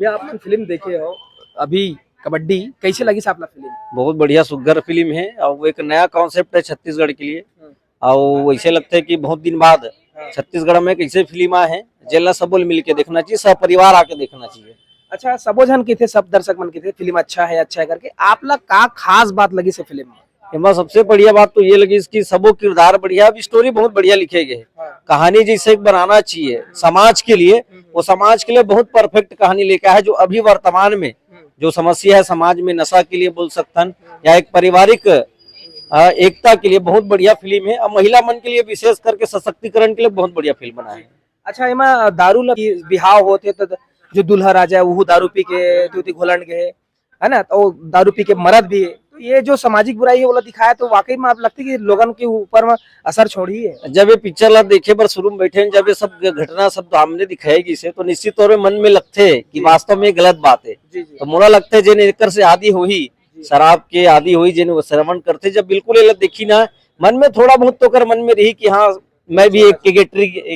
भैया आपने फिल्म देखे हो अभी कबड्डी, कैसे लगी साहब फिल्म? बहुत बढ़िया सुघर फिल्म है और वो एक नया कॉन्सेप्ट है छत्तीसगढ़ के लिए। और वैसे लगता है कि बहुत दिन बाद छत्तीसगढ़ में कैसे फिल्म आए हैं, जेला सब मिल के देखना चाहिए, सब परिवार आके देखना चाहिए। अच्छा, सबो जन के थे, सब दर्शक मन के थे, फिल्म अच्छा है करके आप लोग का खास बात लगी से फिल्म में? एमा सबसे बढ़िया बात तो ये लगी इसकी सबो किरदार बढ़िया, अब स्टोरी बहुत बढ़िया लिखे गए। कहानी जैसे बनाना चाहिए समाज के लिए, वो समाज के लिए बहुत परफेक्ट कहानी लेकर है। जो अभी वर्तमान में जो समस्या है समाज में, नशा के लिए बोल सकते या एक पारिवारिक एकता के लिए बहुत बढ़िया फिल्म है। और महिला मन के लिए विशेष करके सशक्तिकरण के लिए बहुत बढ़िया फिल्म बना है। अच्छा, एमा दारू बिहाव होते तो जो दूल्हा राजा वो दारू पी के दूती घोलन गए है ना, तो दारू पी के मरद भी है। तो ये जो सामाजिक बुराई है वो दिखाया, तो वाकई में आप लगती है कि लोगन के ऊपर में असर छोड़ी है। जब ये पिक्चर ला देखे पर शुरू में बैठे, जब ये सब घटना सब सामने दिखाएगी से, तो निश्चित तौर में मन में लगते है कि वास्तव में गलत बात है। तो मोला लगता है जिन एकर से आदि हुई, शराब के आदि हुई, जिन श्रवण करते, जब बिल्कुल ये देखी ना, मन में थोड़ा बहुत तो कर मन में रही कि हाँ मैं भी एक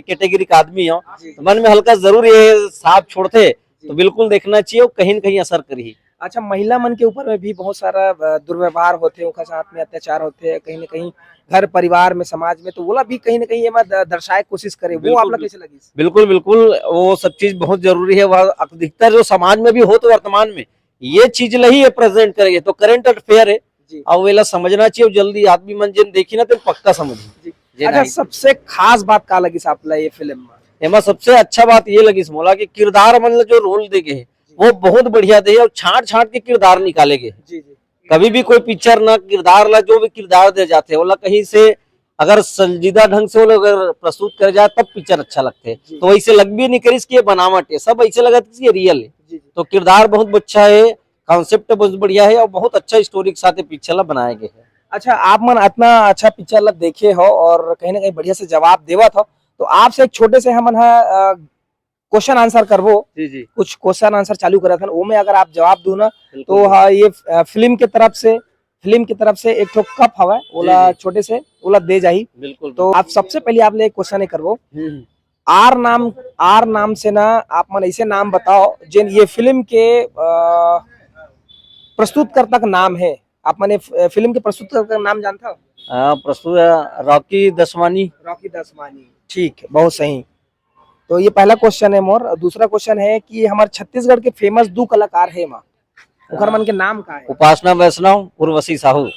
कैटेगरी का आदमी हूँ, तो मन में हल्का जरूर ये साफ छोड़ते, तो बिल्कुल देखना चाहिए, कहीं न कहीं असर करी। अच्छा, महिला मन के ऊपर में भी बहुत सारा दुर्व्यवहार होते, उनका साथ में अत्याचार होते, कहीं न कहीं घर परिवार में समाज में, तो वो भी कहीं न कहीं दर्शाए कोशिश करे, वो आप लोग कैसे लगी? बिल्कुल बिल्कुल, वो सब चीज बहुत जरूरी है। वह अधिकतर जो समाज में भी हो तो वर्तमान में ये चीज नहीं है प्रेजेंट करेंगे, तो करंट अफेयर है और वेला समझना चाहिए। जल्दी आदमी मन जिन देखी ना तो पक्का समझ। अच्छा, सबसे खास बात का लगी साहब ये फिल्म में? एमा सबसे अच्छा बात ये लगी मोला कि किरदार मतलब जो रोल दे गए वो बहुत बढ़िया दे, और छाट छाट के किरदार निकाले गए। कभी भी कोई पिक्चर ना किरदार ला जो भी किरदार दे जाते वो कहीं से अगर संजीदा ढंग से वो लोग अगर प्रस्तुत कर जाए तब पिक्चर अच्छा लगते है। तो वैसे लग भी नहीं करी इसकी बनावट है, सब ऐसे लगा कि रियल है। तो किरदार बहुत अच्छा है, कॉन्सेप्ट बहुत बढ़िया है और बहुत अच्छा स्टोरी के साथ पिक्चर ला बनाए गए है। अच्छा, आप मन इतना अच्छा पिक्चर ला देखे हो और कहीं ना कहीं बढ़िया से जवाब देवा था, तो आपसे एक छोटे से हम क्वेश्चन आंसर करवो। जी कुछ क्वेश्चन आंसर चालू करा था, वो में अगर आप जवाब दो ना तो हाँ, ये फिल्म की तरफ से एक ठो कप हवा ओला छोटे से ओला दे जाही। बिल्कुल। तो आप सबसे पहले आप ले एक क्वेश्चन करवो। आर नाम से ना आप मन ऐसे नाम बताओ जिन ये फिल्म के प्रस्तुतकर्ता का नाम है। आप मैंने फिल्म के प्रस्तुतकर्ता का नाम जानता हो? प्रस्तुत रॉकी दसवानी। ठीक है, बहुत सही। तो ये पहला क्वेश्चन है मोर। दूसरा क्वेश्चन है कि हमारे छत्तीसगढ़ के फेमस 2 कलाकार है माँ, उनका मन के नाम का है? उपासना वैष्णव, उर्वशी साहू।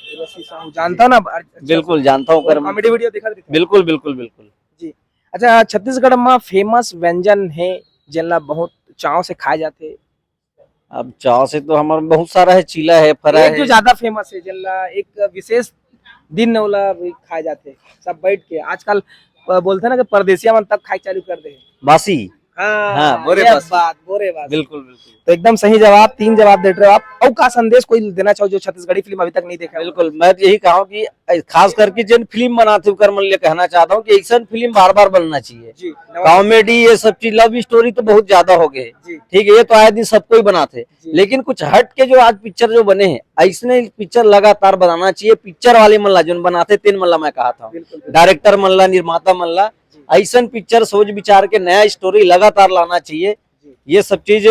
जानता ना? बिल्कुल जानता हूँ। कॉमेडी वीडियो देखा? बिल्कुल बिल्कुल बिल्कुल जी। अच्छा, छत्तीसगढ़ में फेमस व्यंजन है जिनला बहुत चाव से खाए जाते? अब चाव से तो हमारा बहुत सारा है, चीला है, फरा है। जो ज्यादा फेमस है जिनला एक विशेष दिन वाला खाए जाते सब बैठ के, आजकल बोलते ना कि परदेसिया मन तब खाए चालू कर दे, बासी। हाँ, बोरे बासी। बिल्कुल। तो एकदम सही जवाब, 3 जवाब दे रहे हो आप। और का संदेश कोई देना चाहो जो छत्तीसगढ़ी फिल्म अभी तक नहीं देखा? बिल्कुल, मैं यही कहा कि खास करके जिन फिल्म बनाते हुए मन लिए कहना चाहता हूँ कि ऐसा फिल्म बार बार बनना चाहिए। कॉमेडी ये सब चीज, लव स्टोरी तो बहुत ज्यादा हो गए, ठीक है, ये तो आए दिन सबको ही बनाते, लेकिन कुछ हट के जो आज पिक्चर जो बने हैं ऐसने पिक्चर लगातार बनाना चाहिए। पिक्चर वाले मल्ला जो बनाते 3 मल्ला मैं कहा था, डायरेक्टर मल्ला, निर्माता मल्ला, ऐसा पिक्चर सोच विचार के नया स्टोरी लगातार लाना चाहिए। ये सब चीज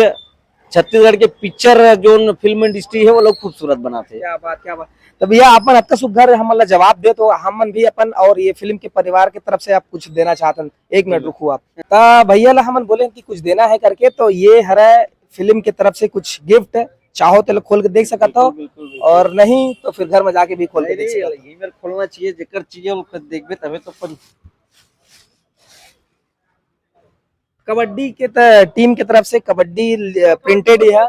छत्तीसगढ़ के पिक्चर जो फिल्म इंडस्ट्री है वो लोग खूबसूरत बनाते हैं। क्या बात। तो भैया अपन आपका सुघर हम जवाब दे, तो हम भी अपन और ये फिल्म के परिवार की तरफ से आप कुछ देना चाहते हैं? 1 मिनट रुको आप। तो भैया ला हम बोले कि कुछ देना है करके, तो ये हरे फिल्म की तरफ से कुछ गिफ्ट है, चाहो तो खोल के देख सकता हो, और नहीं तो फिर घर में जाके भी खोल के देख सकते हो। खोलना चाहिए, जेकर चाहिए वो देखबे तबे तो। कबड्डी के टीम की तरफ से कबड्डी प्रिंटेड है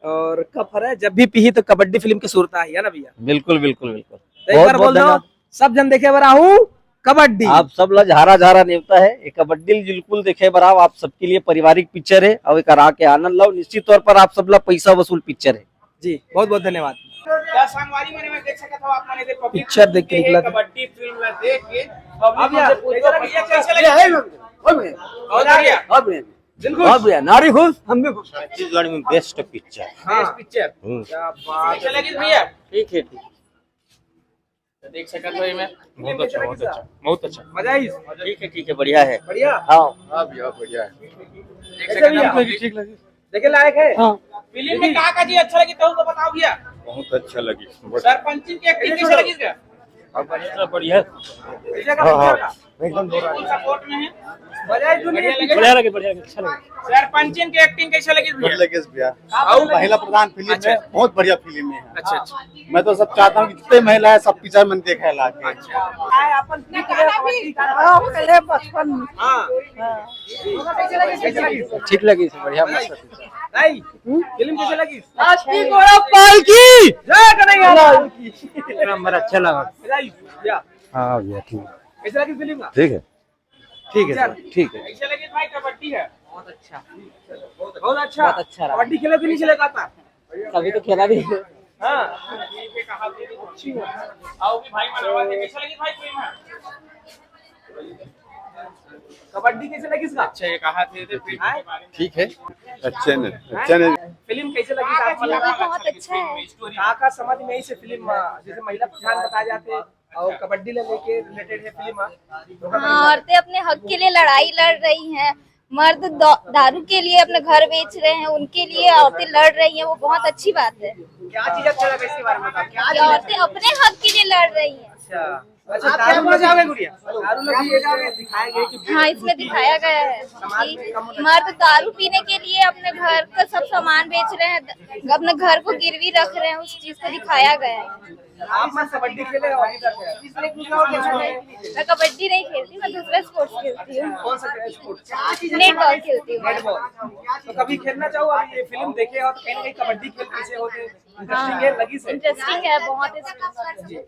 और कप है, जब भी पी तो कबड्डी फिल्म की सूरत है ना भैया? बिल्कुल। तो एक बार बोल दो, सब जन देखे बरा हूँ कबड्डी। आप सब ला झारा नेवता है, एक कबड्डी बिल्कुल देखे बराव। आप सबके लिए पारिवारिक पिक्चर है और एक आके आनंद लो। निश्चित तौर पर आप सब ला पैसा वसूल पिक्चर है जी। बहुत बहुत धन्यवाद। पिक्चर देख के निकला कबड्डी फिल्म देख के बहुत बढ़िया, नारी खुश, हम भी खुश। छत्तीसगढ़ में बेस्ट पिक्चर। क्या बात लगी भैया? ठीक है, देख सकते हो मैं। बहुत अच्छा मजा आई? ठीक है, बढ़िया है। बढ़िया। हाँ भैया, बढ़िया है। देख सकते हो। ठीक लगी। देखे लायक है। फिल्म में कहा जी अच्छा लगी तो बताओ भैया। बहुत अच्छा लगी। सरपंच की एक्टिंग कैसे लगी इसका? बढ़िया एकदम सपोर्ट में है। बढ़िया लगे। बढ़िया लगे अच्छा लगे। सरपंचिन की एक्टिंग कैसे लगी भैया? महिला प्रधान फिल्म अच्छा। है, बहुत बढ़िया फिल्म है। अच्छा अच्छा। मैं तो सब चाहता हूँ कि जितने महिला है सब पिक्चर में देखे ला के। अपन पहले बचपन में। हाँ कैसे लगी? ठीक लगी बढ़िया मस्त नहीं फिल्म कैसे लगी? जय कन्हैया नंबर अच्छा लगा। भैया हाँ भैया ठीक कैसे लगी फिल्म? ठीक है ठीक है ठीक है। कैसे लगी भाई? कबड्डी है बहुत अच्छा कबड्डी खेले भी नहीं चलेगा था। कभी तो खेला भी हाँ आओ भी भाई मनवा दे। कैसे लगी भाई फिल्म? कबड्डी कैसे लगी इसका? अच्छा ये कहा थे फिल्म के बारे में। ठीक है। अच्छे ने फिल्म कैसे लगी? बहुत अच्छा है। का समझ में आई से फिल्म जैसे महिला प्रधान बताए जाते और कबड्डी ले लेके रिलेटेड है फिल्म। हाँ, औरतें अपने हक के लिए लड़ाई लड़ रही हैं। मर्द दारू के लिए अपने घर बेच रहे हैं, उनके लिए औरतें लड़ रही हैं, वो बहुत अच्छी बात है। क्या चीज अच्छा लगा इसके बारे में? क्या कि औरतें अपने हक के लिए लड़ रही हैं। अच्छा दारू में जाओगे गुड़िया? दारू में भी दिखाया गया कि हाँ, इसमें दिखाया गया है कि मर्द दारू पीने के लिए अपने घर का सब सामान बेच रहे हैं, अपने घर को गिरवी रख रहे हैं, उस चीज को दिखाया गया है। आप मैं कबड्डी खेले और मैं कबड्डी नहीं खेलती, मैं दूसरा स्पोर्ट्स खेलती हूँ। कौन सा स्पोर्ट्स? नेटबॉल खेलती हूँ। नेटबॉल। तो कभी खेलना चाहो? आप ये फिल्म देखे हो तो कहीं ना कहीं कबड्डी खेल कैसे होते इंटरेस्टिंग है लगी से? इंटरेस्टिंग है बहुत।